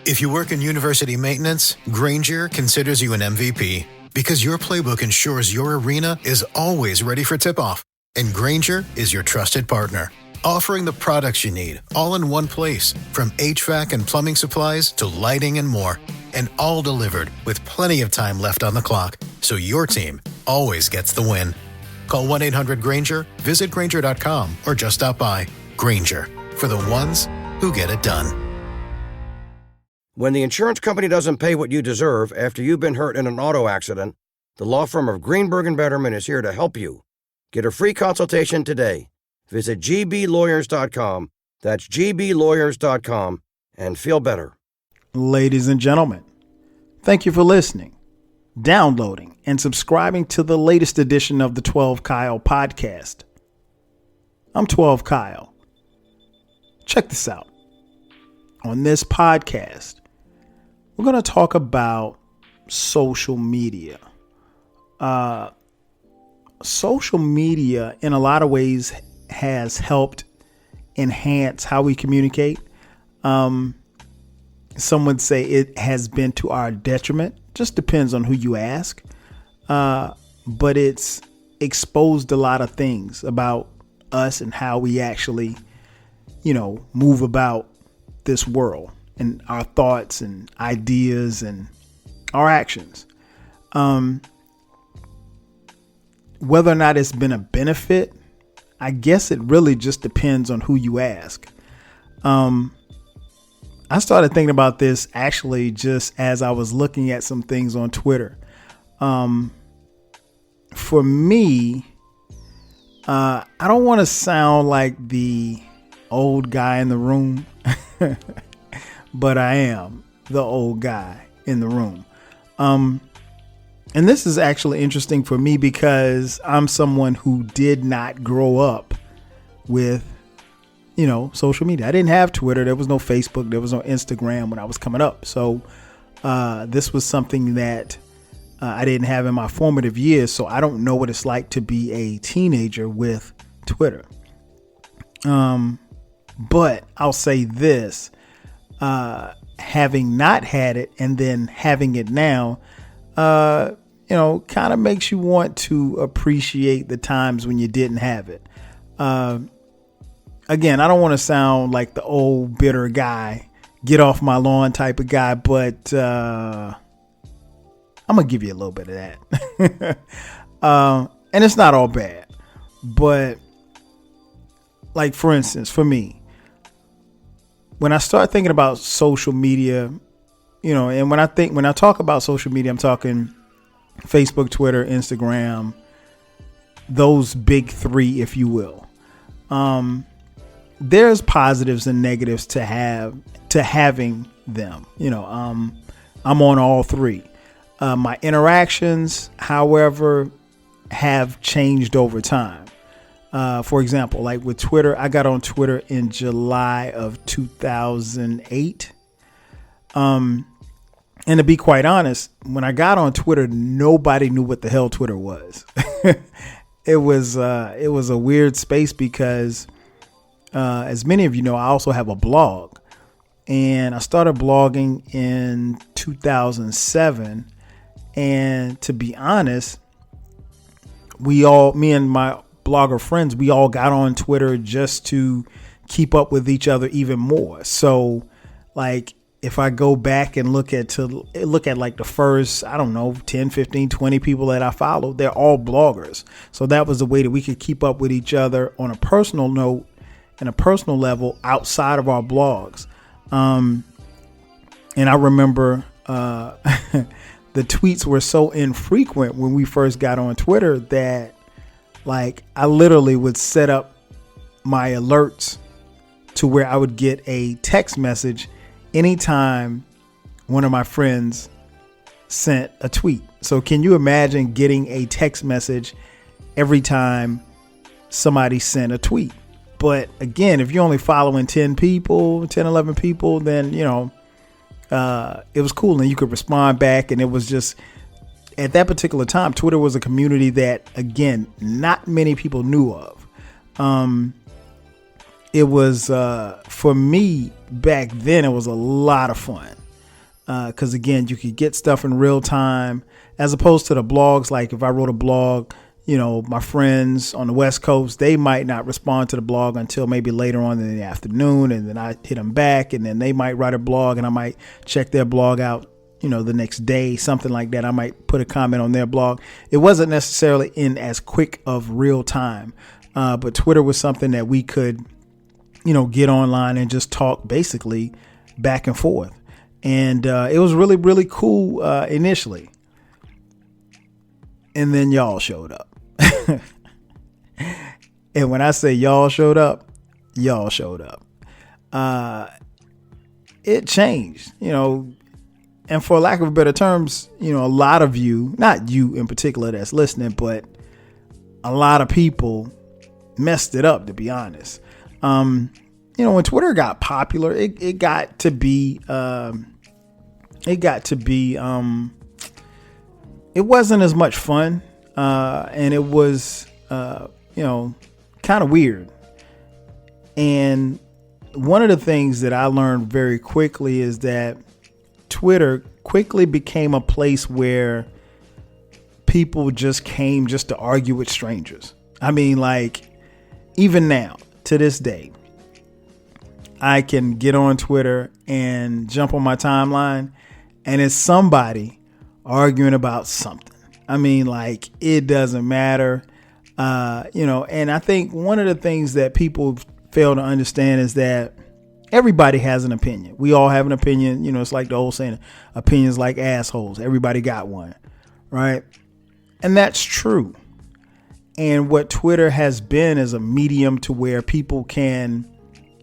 If you work in university maintenance, Grainger considers you an MVP because your playbook ensures your arena is always ready for tip-off. And Grainger is your trusted partner, offering the products you need all in one place, from HVAC and plumbing supplies to lighting and more. And all delivered with plenty of time left on the clock, so your team always gets the win. Call 1-800-GRAINGER, visit Grainger.com, or just stop by. Grainger, for the ones who get it done. When the insurance company doesn't pay what you deserve after you've been hurt in an auto accident, the law firm of Greenberg & Betterman is here to help you. Get a free consultation today. Visit gblawyers.com. That's gblawyers.com, and feel better. Ladies and gentlemen, thank you for listening, downloading, and subscribing to the latest edition of the 12 Kyle podcast. I'm 12 Kyle. Check this out. On this podcast, we're going to talk about social media. Social media, in a lot of ways, has helped enhance how we communicate. Some would say it has been to our detriment. Just depends on who you ask. But it's exposed a lot of things about us and how we actually, move about this world and our thoughts and ideas and our actions. Whether or not it's been a benefit, I guess it really just depends on who you ask. I started thinking about this actually just as I was looking at some things on Twitter. For me, I don't want to sound like the old guy in the room, but I am the old guy in the room. And this is actually interesting for me because I'm someone who did not grow up with, social media. I didn't have Twitter. There was no Facebook. There was no Instagram when I was coming up. So this was something that I didn't have in my formative years. So I don't know what it's like to be a teenager with Twitter. But I'll say this, having not had it and then having it now, kind of makes you want to appreciate the times when you didn't have it. Again, I don't want to sound like the old bitter guy, get off my lawn type of guy, but I'm going to give you a little bit of that. And it's not all bad, but like, for instance, for me, when I start thinking about social media, and when I talk about social media, I'm talking Facebook, Twitter, Instagram, those big three, if you will. There's positives and negatives to having them. I'm on all three. My interactions, however, have changed over time. For example, like with Twitter, I got on Twitter in July of 2008. And to be quite honest, when I got on Twitter, nobody knew what the hell Twitter was. It was a weird space because, as many of you know, I also have a blog, and I started blogging in 2007. And to be honest, me and my blogger friends, we all got on Twitter just to keep up with each other even more. So, like, if I go back and look at like the first, 10, 15, 20 people that I followed, they're all bloggers. So that was the way that we could keep up with each other on a personal note and a personal level outside of our blogs. And I remember the tweets were so infrequent when we first got on Twitter that, like, I literally would set up my alerts to where I would get a text message anytime one of my friends sent a tweet. So can you imagine getting a text message every time somebody sent a tweet? But again, if you're only following 10, 11 people, then, it was cool and you could respond back. And it was just, at that particular time, Twitter was a community that, again, not many people knew of. It was, for me back then, it was a lot of fun. Because again, you could get stuff in real time as opposed to the blogs. Like if I wrote a blog, my friends on the West Coast, they might not respond to the blog until maybe later on in the afternoon. And then I hit them back, and then they might write a blog and I might check their blog out, the next day, something like that. I might put a comment on their blog. It wasn't necessarily in as quick of real time. But Twitter was something that we could, get online and just talk basically back and forth. And it was really, really cool initially. And then y'all showed up. And when I say y'all showed up, it changed, and for lack of better terms, a lot of you, not you in particular that's listening, but a lot of people messed it up, to be honest. When Twitter got popular, it got to be, it wasn't as much fun. And it was, kind of weird. And one of the things that I learned very quickly is that Twitter quickly became a place where people just came just to argue with strangers. I mean, like, even now, to this day, I can get on Twitter and jump on my timeline, and it's somebody arguing about something. I mean, like, it doesn't matter, and I think one of the things that people fail to understand is that everybody has an opinion. We all have an opinion. It's like the old saying, opinions like assholes. Everybody got one, right? And that's true. And what Twitter has been is a medium to where people can,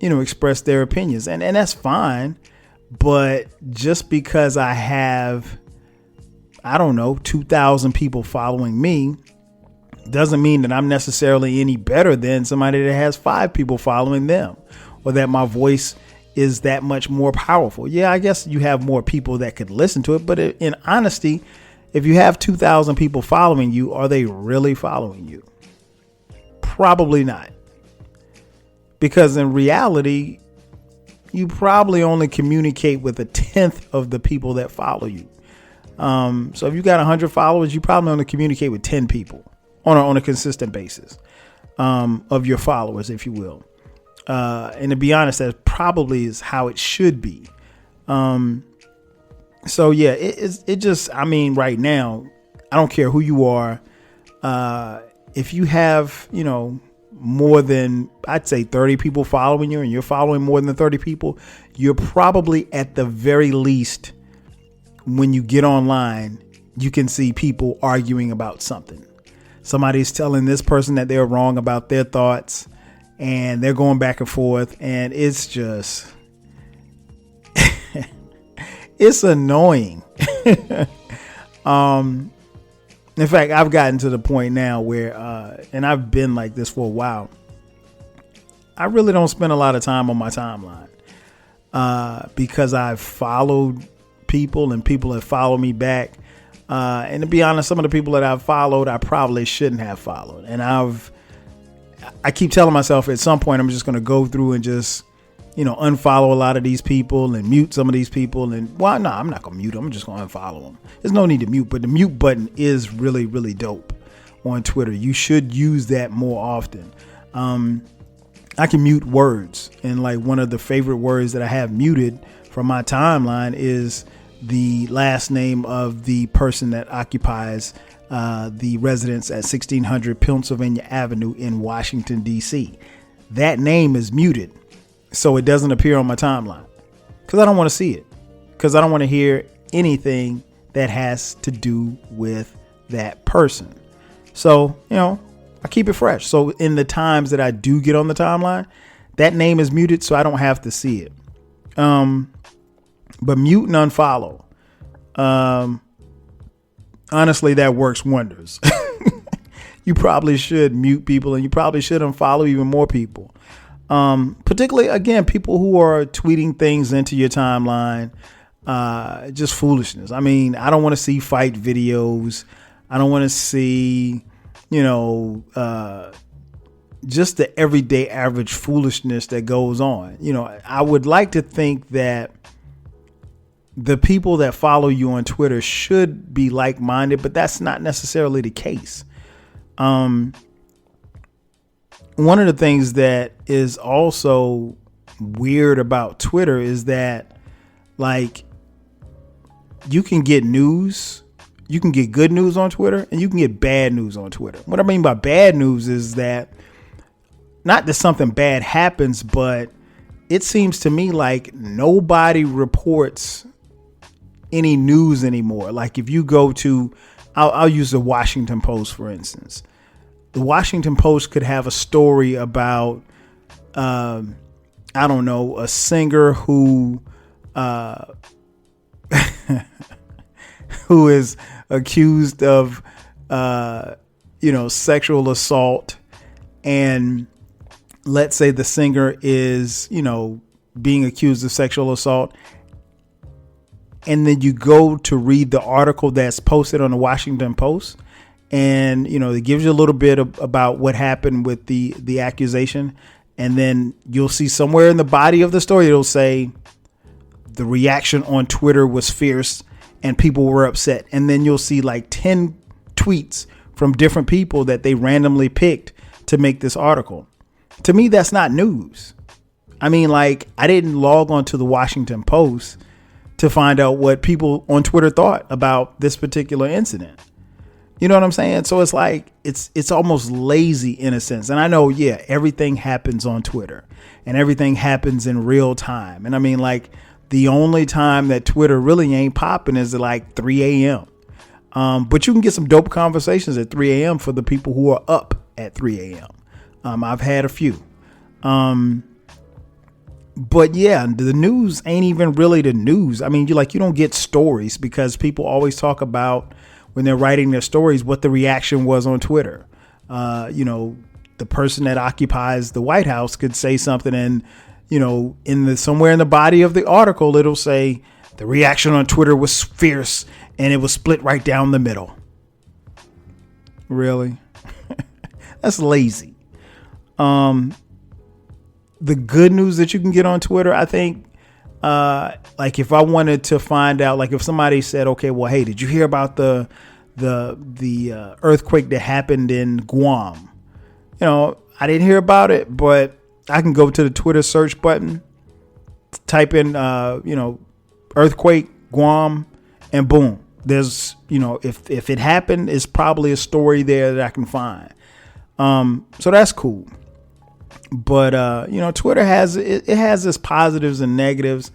express their opinions. And that's fine. But just because I have, 2,000 people following me doesn't mean that I'm necessarily any better than somebody that has 5 people following them, or that my voice is that much more powerful. Yeah, I guess you have more people that could listen to it. But in honesty, if you have 2,000 people following you, are they really following you? Probably not. Because in reality, you probably only communicate with 1/10 of the people that follow you. So if you got 100 followers, you probably only communicate with 10 people on a consistent basis, of your followers, if you will. And to be honest, that probably is how it should be. So yeah, it just, right now, I don't care who you are. If you have, more than, I'd say 30 people following you, and you're following more than 30 people, you're probably at the very least, when you get online, you can see people arguing about something. Somebody's telling this person that they're wrong about their thoughts, and they're going back and forth, and it's just, it's annoying. In fact, I've gotten to the point now where, and I've been like this for a while, I really don't spend a lot of time on my timeline, because I've followed people and people have followed me back. And to be honest, some of the people that I've followed, I probably shouldn't have followed. And I keep telling myself at some point, I'm just going to go through and just, unfollow a lot of these people and mute some of these people. And well, no, I'm not going to mute them. I'm just going to unfollow them. There's no need to mute, but the mute button is really, really dope on Twitter. You should use that more often. I can mute words, and like one of the favorite words that I have muted from my timeline is the last name of the person that occupies the residence at 1600 Pennsylvania Avenue in Washington, D.C. That name is muted, so it doesn't appear on my timeline, because I don't want to see it, because I don't want to hear anything that has to do with that person. So, I keep it fresh. So in the times that I do get on the timeline, that name is muted, so I don't have to see it. But mute and unfollow. Honestly, that works wonders. You probably should mute people, and you probably should unfollow even more people. Particularly, again, people who are tweeting things into your timeline. Just foolishness. I don't want to see fight videos. I don't want to see, just the everyday average foolishness that goes on. I would like to think that the people that follow you on Twitter should be like-minded, but that's not necessarily the case. One of the things that is also weird about Twitter is that, like, you can get news, you can get good news on Twitter, and you can get bad news on Twitter. What I mean by bad news is that not that something bad happens, but it seems to me like nobody reports any news anymore. Like if you go to, I'll use the Washington Post, for instance. The Washington Post could have a story about, I don't know, a singer who who is accused of, sexual assault. And let's say the singer is, being accused of sexual assault. And then you go to read the article that's posted on the Washington Post. And, it gives you a little bit about what happened with the accusation. And then you'll see somewhere in the body of the story, it'll say the reaction on Twitter was fierce and people were upset. And then you'll see like 10 tweets from different people that they randomly picked to make this article. To me, that's not news. I mean, like, I didn't log on to the Washington Post to find out what people on Twitter thought about this particular incident. You know what I'm saying? So it's like, it's almost lazy in a sense. And I know, yeah, everything happens on Twitter and everything happens in real time. And I mean, like, the only time that Twitter really ain't popping is at like 3 a.m. But you can get some dope conversations at 3 a.m. for the people who are up at 3 a.m. I've had a few. But yeah, the news ain't even really the news. I mean, you don't get stories because people always talk about when they're writing their stories, what the reaction was on Twitter. The person that occupies the White House could say something and, somewhere in the body of the article, it'll say the reaction on Twitter was fierce and it was split right down the middle. Really? That's lazy. The good news that you can get on Twitter, I think, like if I wanted to find out, like if somebody said, okay, well, hey, did you hear about the earthquake that happened in Guam? I didn't hear about it, but I can go to the Twitter search button, type in, earthquake, Guam, and boom. There's, if it happened, it's probably a story there that I can find. So that's cool. But, Twitter has its positives and negatives.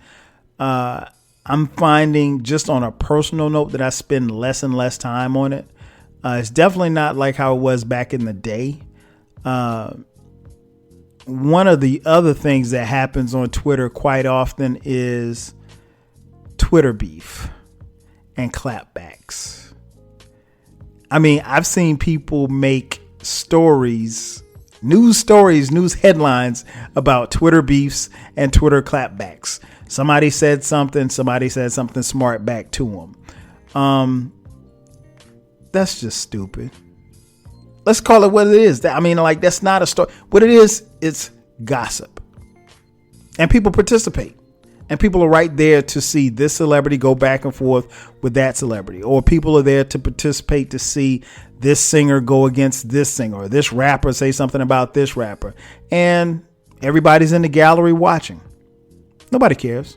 I'm finding just on a personal note that I spend less and less time on it. It's definitely not like how it was back in the day. One of the other things that happens on Twitter quite often is Twitter beef and clapbacks. I mean, I've seen people make news headlines about Twitter beefs and Twitter clapbacks. Somebody said something smart back to them. That's just stupid. Let's call it what it is. I mean, like, that's not a story. What it is, it's gossip. And people participate. And people are right there to see this celebrity go back and forth with that celebrity. Or people are there to participate to see this singer go against this singer. Or this rapper say something about this rapper. And everybody's in the gallery watching. Nobody cares.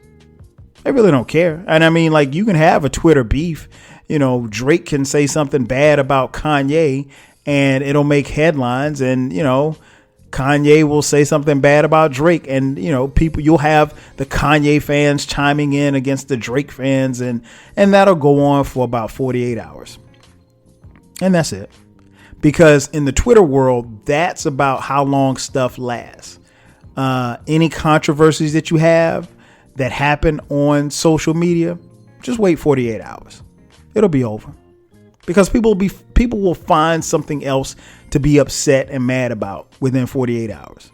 They really don't care. And I mean, like, you can have a Twitter beef. Drake can say something bad about Kanye and it'll make headlines. And, Kanye will say something bad about Drake, and you'll have the Kanye fans chiming in against the Drake fans, and that'll go on for about 48 hours. And that's it. Because in the Twitter world, that's about how long stuff lasts. Any controversies that you have that happen on social media, just wait 48 hours. It'll be over. Because people will find something else to be upset and mad about within 48 hours.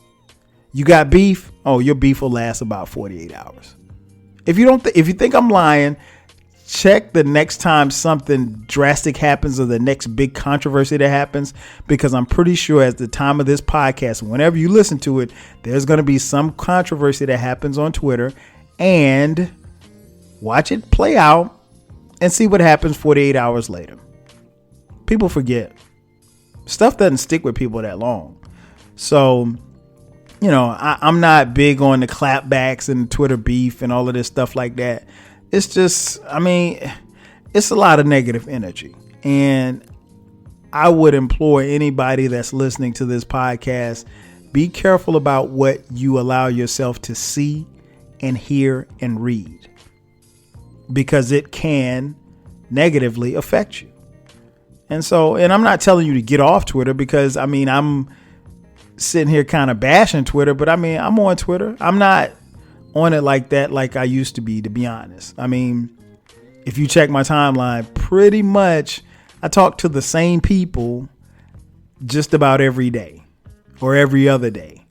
You got beef? Oh, your beef will last about 48 hours. If you think I'm lying, check the next time something drastic happens or the next big controversy that happens, because I'm pretty sure at the time of this podcast, whenever you listen to it, there's going to be some controversy that happens on Twitter, and watch it play out, and see what happens 48 hours later. People forget. Stuff doesn't stick with people that long. So, you know, I'm not big on the clapbacks and Twitter beef and all of this stuff like that. It's just, I mean, it's a lot of negative energy. And I would implore anybody that's listening to this podcast, be careful about what you allow yourself to see and hear and read, because it can negatively affect you. And so, and I'm not telling you to get off Twitter, because I mean, I'm sitting here kind of bashing Twitter, but I mean, I'm on Twitter. I'm not on it like that, like I used to be honest. I mean, if you check my timeline, pretty much I talk to the same people just about every day or every other day.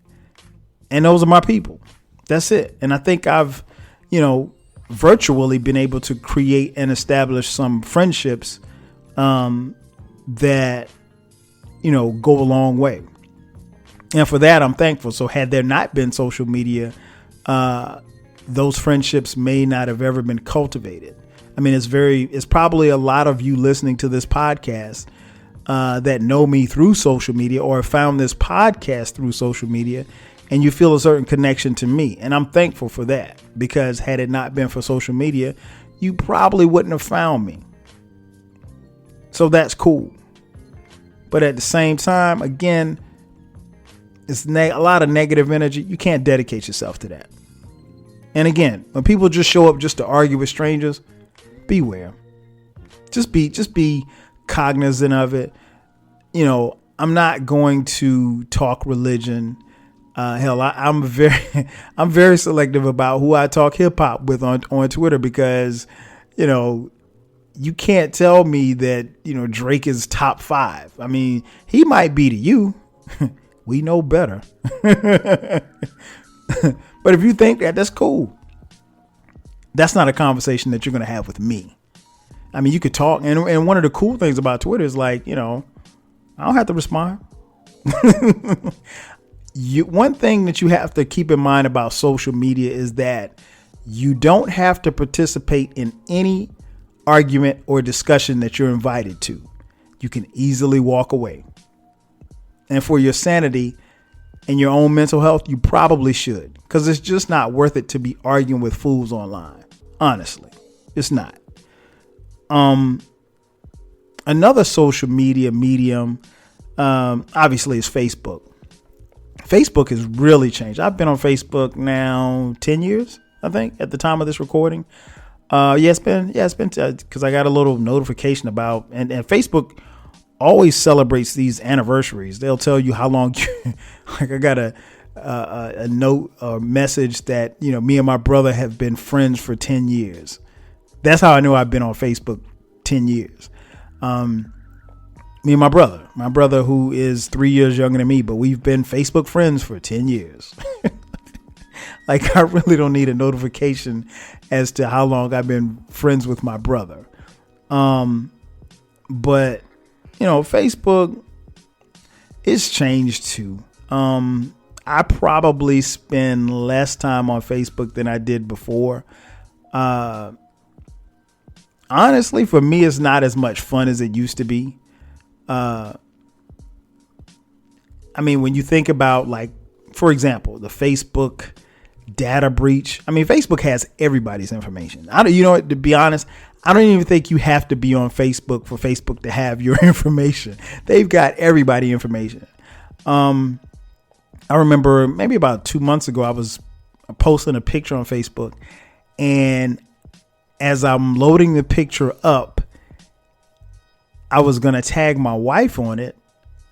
And those are my people. That's it. And I think I've, you know, virtually been able to create and establish some friendships that, you know, go a long way. And for that, I'm thankful. So had there not been social media, those friendships may not have ever been cultivated. I mean, it's probably a lot of you listening to this podcast that know me through social media or have found this podcast through social media, and you feel a certain connection to me. And I'm thankful for that, because had it not been for social media, you probably wouldn't have found me. So that's cool. But at the same time, again, it's a lot of negative energy. You can't dedicate yourself to that. And again, when people just show up just to argue with strangers, beware. Just be cognizant of it. You know, I'm not going to talk religion. Hell, I'm very selective about who I talk hip hop with on Twitter, because, you know, you can't tell me that, you know, Drake is top 5. I mean, he might be to you. We know better. But if you think that, that's cool. That's not a conversation that you're going to have with me. I mean, you could talk. And one of the cool things about Twitter is, like, you know, I don't have to respond. One thing that you have to keep in mind about social media is that you don't have to participate in any argument or discussion that you're invited to. You can easily walk away. And for your sanity and your own mental health, you probably should, because it's just not worth it to be arguing with fools online. Honestly, it's not. Another social media medium, obviously, is Facebook. Facebook has really changed. I've been on Facebook now 10 years, I think, at the time of this recording. It's been because I got a little notification about, and Facebook always celebrates these anniversaries. They'll tell you how long like I got a note or message that, you know, me and my brother have been friends for 10 years. That's how I know I've been on Facebook 10 years. Me and my brother who is 3 years younger than me, but we've been Facebook friends for 10 years. Like, I really don't need a notification as to how long I've been friends with my brother. But, you know, Facebook, it's changed too. I probably spend less time on Facebook than I did before. Honestly, for me, it's not as much fun as it used to be. I mean, when you think about, like, for example, the Facebook data breach. I mean, Facebook has everybody's information. To be honest, I don't even think you have to be on Facebook for Facebook to have your information. They've got everybody's information. I remember maybe about 2 months ago, I was posting a picture on Facebook, and as I'm loading the picture up, I was going to tag my wife on it,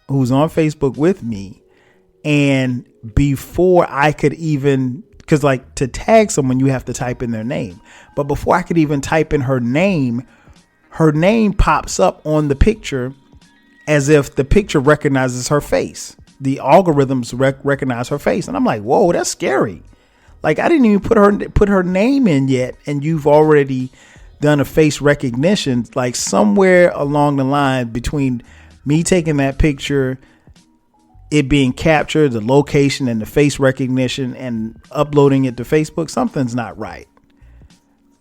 who's on Facebook with me. And before I could even, because, like, to tag someone, you have to type in their name. But before I could even type in her name pops up on the picture as if the picture recognizes her face. The algorithms recognize her face. And I'm like, whoa, that's scary. Like, I didn't even put her name in yet, and you've already done a face recognition. Like, somewhere along the line between me taking that picture, it being captured, the location and the face recognition, and uploading it to Facebook, something's not right.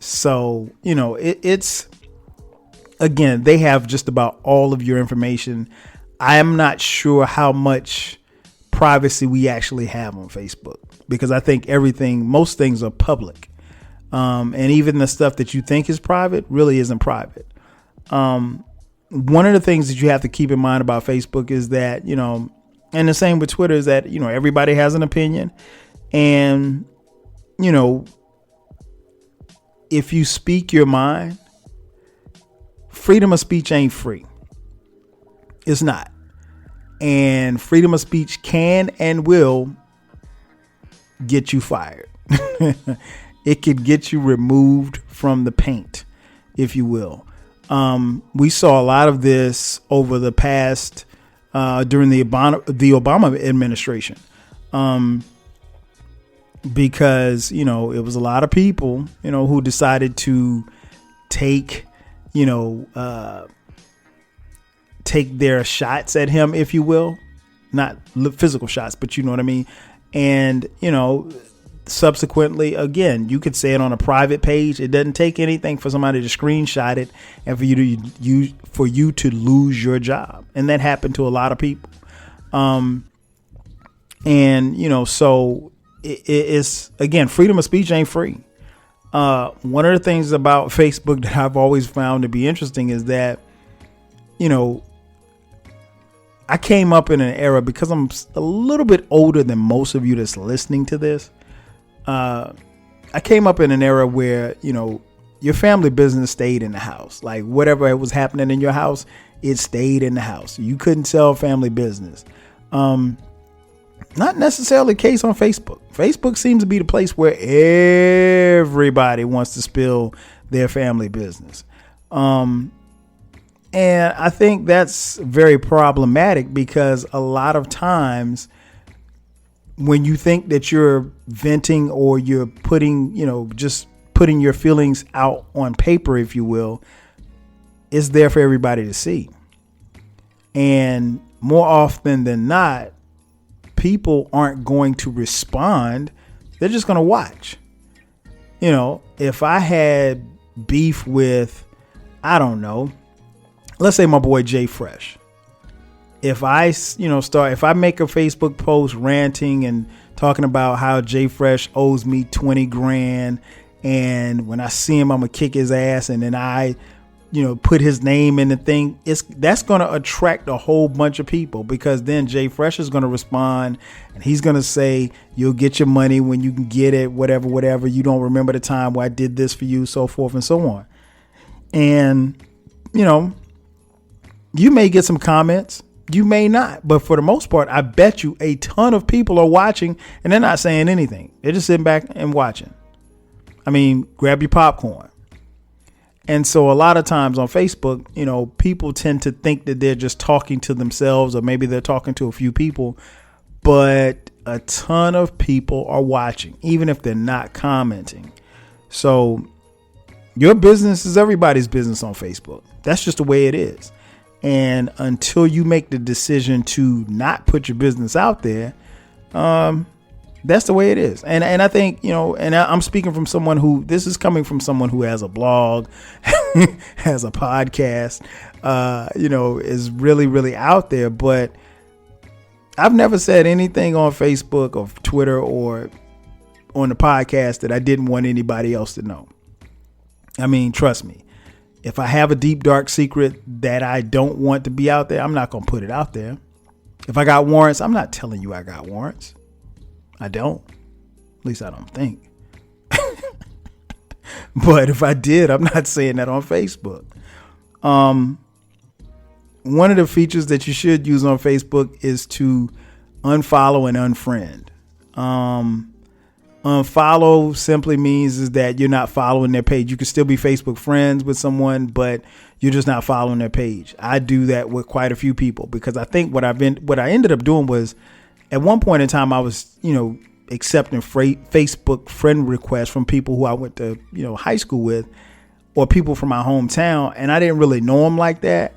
So, it's, again, they have just about all of your information. I am not sure how much privacy we actually have on Facebook, because I think most things are public. And even the stuff that you think is private really isn't private. One of the things that you have to keep in mind about Facebook is that, and the same with Twitter, is that, everybody has an opinion. And, if you speak your mind, freedom of speech ain't free. It's not. And freedom of speech can and will get you fired. It could get you removed from the paint, if you will. We saw a lot of this over the past, during the Obama administration. Because, it was a lot of people, who decided to take their shots at him, if you will, not physical shots, but you know what I mean. And, subsequently, again, you could say it on a private page. It doesn't take anything for somebody to screenshot it and for you to lose your job. And that happened to a lot of people. So it's, again, freedom of speech ain't free. One of the things about Facebook that I've always found to be interesting is that, I came up in an era, because I'm a little bit older than most of you that's listening to this. I came up in an era where, your family business stayed in the house. Like whatever was happening in your house, it stayed in the house. You couldn't sell family business. Not necessarily the case on Facebook. Facebook seems to be the place where everybody wants to spill their family business. And I think that's very problematic, because a lot of times when you think that you're venting or you're putting, just putting your feelings out on paper, if you will, it's there for everybody to see. And more often than not, people aren't going to respond. They're just going to watch. If I had beef with, I don't know, let's say my boy Jay Fresh. If I, if I make a Facebook post ranting and talking about how Jay Fresh owes me 20 grand, and when I see him, I'm gonna kick his ass, and then I, put his name in the thing, that's going to attract a whole bunch of people, because then Jay Fresh is going to respond and he's going to say, you'll get your money when you can get it, whatever. You don't remember the time where I did this for you, so forth and so on. And, you may get some comments, you may not, but for the most part, I bet you a ton of people are watching and they're not saying anything. They're just sitting back and watching. I mean, grab your popcorn. And so a lot of times on Facebook, people tend to think that they're just talking to themselves, or maybe they're talking to a few people, but a ton of people are watching, even if they're not commenting. So your business is everybody's business on Facebook. That's just the way it is. And until you make the decision to not put your business out there, that's the way it is. And I think, and I'm speaking from someone who, this is coming from someone who has a blog, has a podcast, is really, really out there. But I've never said anything on Facebook or Twitter or on the podcast that I didn't want anybody else to know. I mean, trust me. If I have a deep, dark secret that I don't want to be out there, I'm not going to put it out there. If I got warrants, I'm not telling you I got warrants. I don't. At least I don't think. But if I did, I'm not saying that on Facebook. One of the features that you should use on Facebook is to unfollow and unfriend. Unfollow simply means is that you're not following their page. You can still be Facebook friends with someone, but you're just not following their page. I do that with quite a few people, because I think what I ended up doing was, at one point in time, I was, accepting Facebook friend requests from people who I went to, high school with, or people from my hometown. And I didn't really know them like that,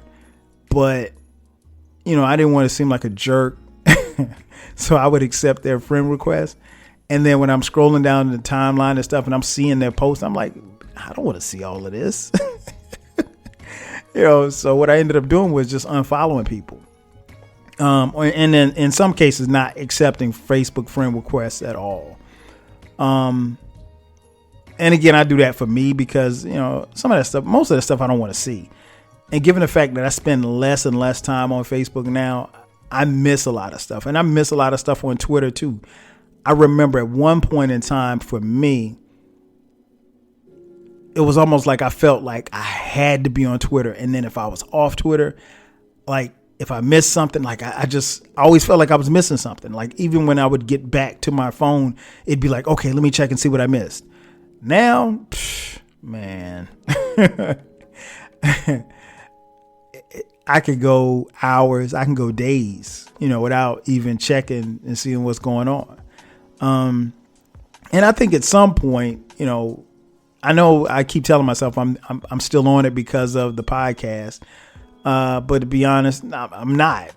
but, I didn't want to seem like a jerk. So I would accept their friend requests. And then when I'm scrolling down the timeline and stuff and I'm seeing their posts, I'm like, I don't want to see all of this. So what I ended up doing was just unfollowing people. And then in some cases not accepting Facebook friend requests at all. And again, I do that for me because, some of that stuff, most of that stuff I don't want to see. And given the fact that I spend less and less time on Facebook now, I miss a lot of stuff. And I miss a lot of stuff on Twitter too. I remember at one point in time for me, it was almost like I felt like I had to be on Twitter. And then if I was off Twitter, like if I missed something, like I always felt like I was missing something. Like even when I would get back to my phone, it'd be like, okay, let me check and see what I missed. Now, man, I could go hours, I can go days, without even checking and seeing what's going on. And I think at some point, I know I keep telling myself I'm still on it because of the podcast. But to be honest, I'm not.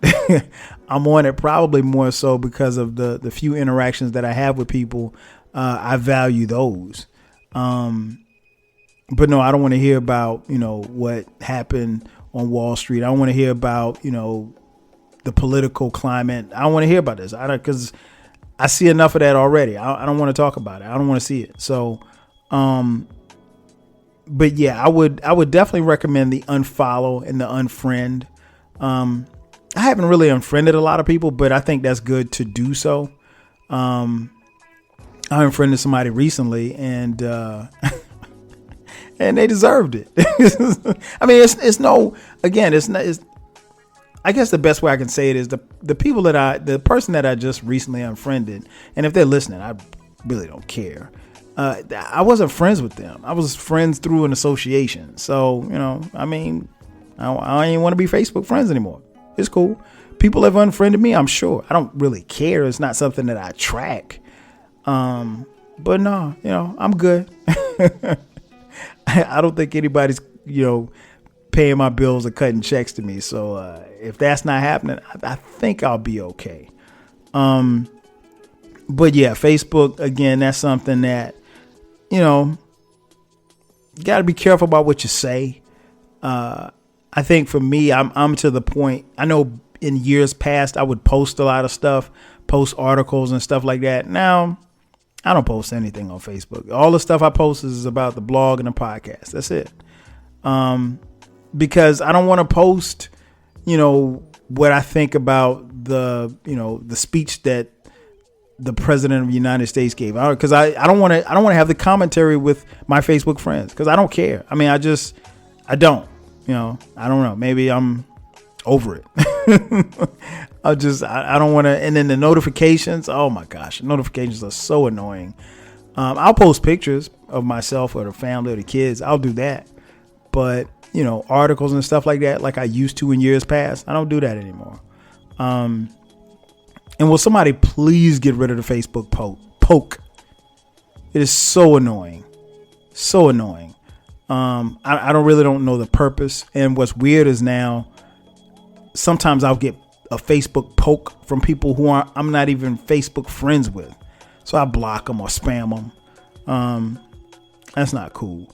I'm on it probably more so because of the few interactions that I have with people. I value those. But no, I don't want to hear about, what happened on Wall Street. I don't want to hear about, the political climate. I don't want to hear about this because I see enough of that already. I don't want to talk about it. I don't want to see it. So, but yeah, I would definitely recommend the unfollow and the unfriend. I haven't really unfriended a lot of people, but I think that's good to do so. I unfriended somebody recently and, and they deserved it. I mean, I guess the best way I can say it is the person that I just recently unfriended. And if they're listening, I really don't care. I wasn't friends with them. I was friends through an association. So, I don't even want to be Facebook friends anymore. It's cool. People have unfriended me, I'm sure. I don't really care. It's not something that I track. But no, I'm good. I don't think anybody's, paying my bills or cutting checks to me. So if that's not happening, I think I'll be okay. But yeah, Facebook, again, that's something that, you got to be careful about what you say. I think for me, I'm to the point, I know in years past, I would post a lot of stuff, post articles and stuff like that. Now, I don't post anything on Facebook. All the stuff I post is about the blog and the podcast. That's it. Because I don't want to post, what I think about the speech that the president of the United States gave, because I don't want to have the commentary with my Facebook friends because I don't care. I mean, I don't, I don't know. Maybe I'm over it. I don't want to. And then the notifications. Oh my gosh. Notifications are so annoying. I'll post pictures of myself or the family or the kids. I'll do that. But, articles and stuff like that, like I used to in years past, I don't do that anymore. And will somebody please get rid of the Facebook poke? It is so annoying. So annoying. I don't know the purpose. And what's weird is now sometimes I'll get a Facebook poke from people who I'm not even Facebook friends with. So I block them or spam them. That's not cool.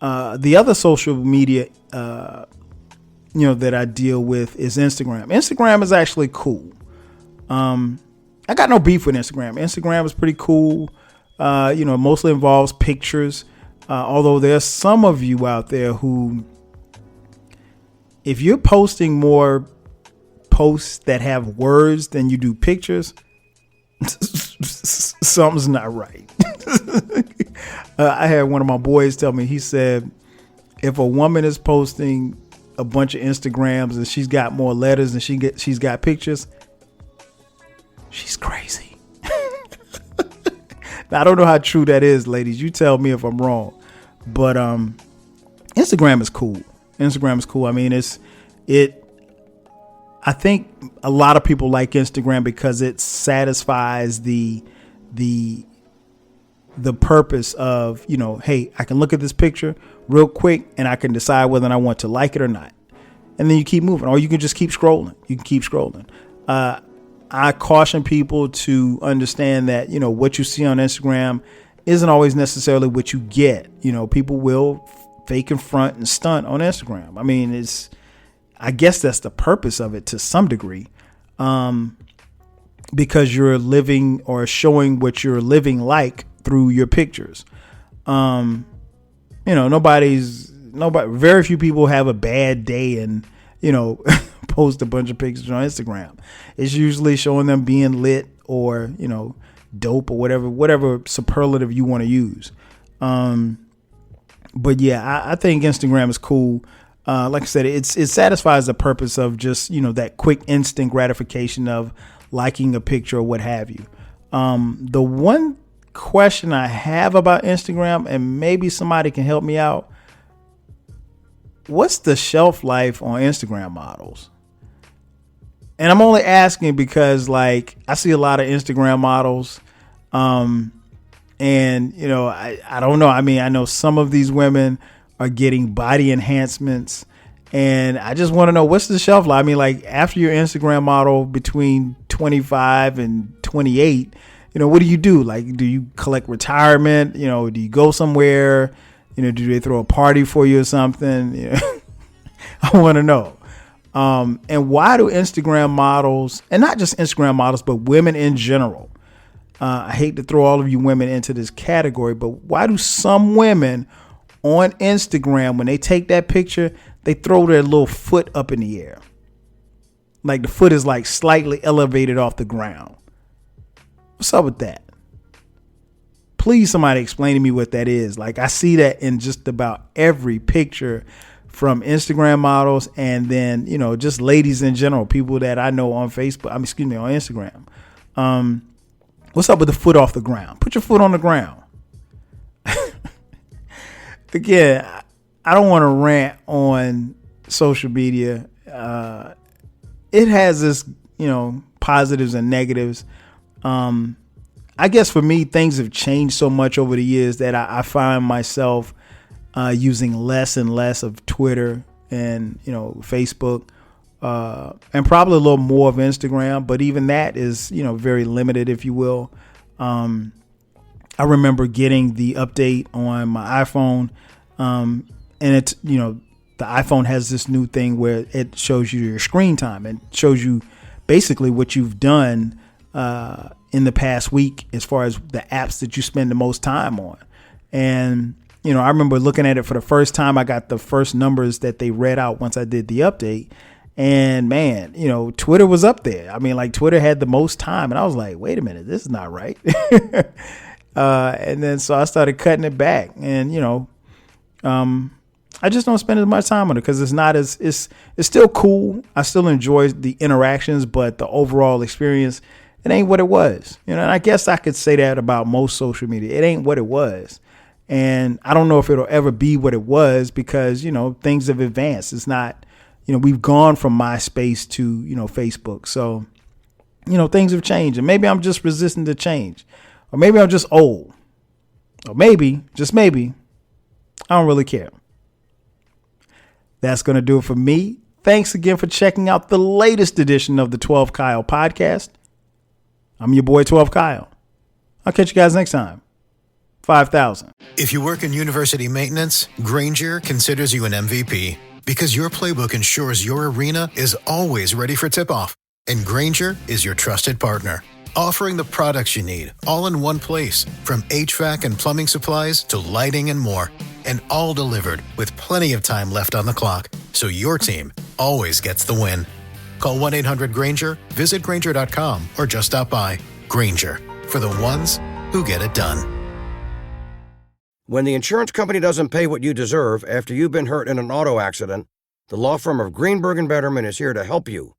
The other social media, that I deal with is Instagram. Instagram is actually cool. I got no beef with Instagram. Instagram is pretty cool. Mostly involves pictures. Although there's some of you out there who, if you're posting more posts that have words than you do pictures, something's not right. I had one of my boys tell me, he said, if a woman is posting a bunch of Instagrams and she's got more letters than she's got pictures, she's crazy. Now, I don't know how true that is, ladies. You tell me if I'm wrong. But Instagram is cool. Instagram is cool. I mean, I think a lot of people like Instagram because it satisfies the purpose of, hey, I can look at this picture real quick and I can decide whether I want to like it or not. And then you keep moving, or you can just keep scrolling. You can keep scrolling. I caution people to understand that, what you see on Instagram isn't always necessarily what you get. You know, people will fake and front and stunt on Instagram. I mean, I guess that's the purpose of it to some degree, because you're living or showing what you're living like through your pictures. You know, very few people have a bad day and, you know, post a bunch of pictures on Instagram. It's usually showing them being lit or, you know, dope or whatever superlative you want to use. But yeah, I think Instagram is cool. Like I said, it satisfies the purpose of just, you know, that quick instant gratification of liking a picture or what have you. The one question I have about Instagram, and maybe somebody can help me out, what's the shelf life on Instagram models? And I'm only asking because, like, I see a lot of Instagram models, and, you know, I don't know. I mean, I know some of these women are getting body enhancements, and I just want to know, what's the shelf life? I mean, like, after your Instagram model between 25 and 28, you know, what do you do? Like, do you collect retirement? You know, do you go somewhere? You know, do they throw a party for you or something? You know, I want to know. And why do Instagram models, and not just Instagram models, but women in general, I hate to throw all of you women into this category, but why do some women on Instagram, when they take that picture, they throw their little foot up in the air? Like the foot is like slightly elevated off the ground. What's up with that? Please, somebody explain to me what that is. Like, I see that in just about every picture from Instagram models, and then, you know, just ladies in general, people that I know on Facebook, on Instagram. What's up with the foot off the ground? Put your foot on the ground. Again, I don't want to rant on social media. It has this, you know, positives and negatives. I guess for me, things have changed so much over the years that I find myself using less and less of Twitter and, you know, Facebook, and probably a little more of Instagram. But even that is, you know, very limited, if you will. I remember getting the update on my iPhone, and it's, you know, the iPhone has this new thing where it shows you your screen time and shows you basically what you've done in the past week as far as the apps that you spend the most time on. And, you know, I remember looking at it for the first time. I got the first numbers that they read out once I did the update. And man, you know, Twitter was up there. I mean, like, Twitter had the most time. And I was like, wait a minute, this is not right. And then so I started cutting it back. And, you know, I just don't spend as much time on it because it's still cool. I still enjoy the interactions, but the overall experience, it ain't what it was. You know, and I guess I could say that about most social media. It ain't what it was. And I don't know if it'll ever be what it was because, you know, things have advanced. It's not, you know, we've gone from MySpace to, you know, Facebook. So, you know, things have changed, and maybe I'm just resistant to change, or maybe I'm just old, or maybe, just maybe, I don't really care. That's going to do it for me. Thanks again for checking out the latest edition of the 12 Kyle podcast. I'm your boy 12 Kyle. I'll catch you guys next time. 5,000. If you work in university maintenance, Grainger considers you an MVP because your playbook ensures your arena is always ready for tip-off. And Grainger is your trusted partner, offering the products you need all in one place, from HVAC and plumbing supplies to lighting and more. And all delivered with plenty of time left on the clock, so your team always gets the win. Call 1-800-GRAINGER, visit Grainger.com, or just stop by. Grainger, for the ones who get it done. When the insurance company doesn't pay what you deserve after you've been hurt in an auto accident, the law firm of Greenberg & Betterman is here to help you.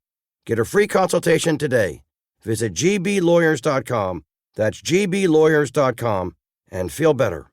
Get a free consultation today. Visit gblawyers.com. That's gblawyers.com, and feel better.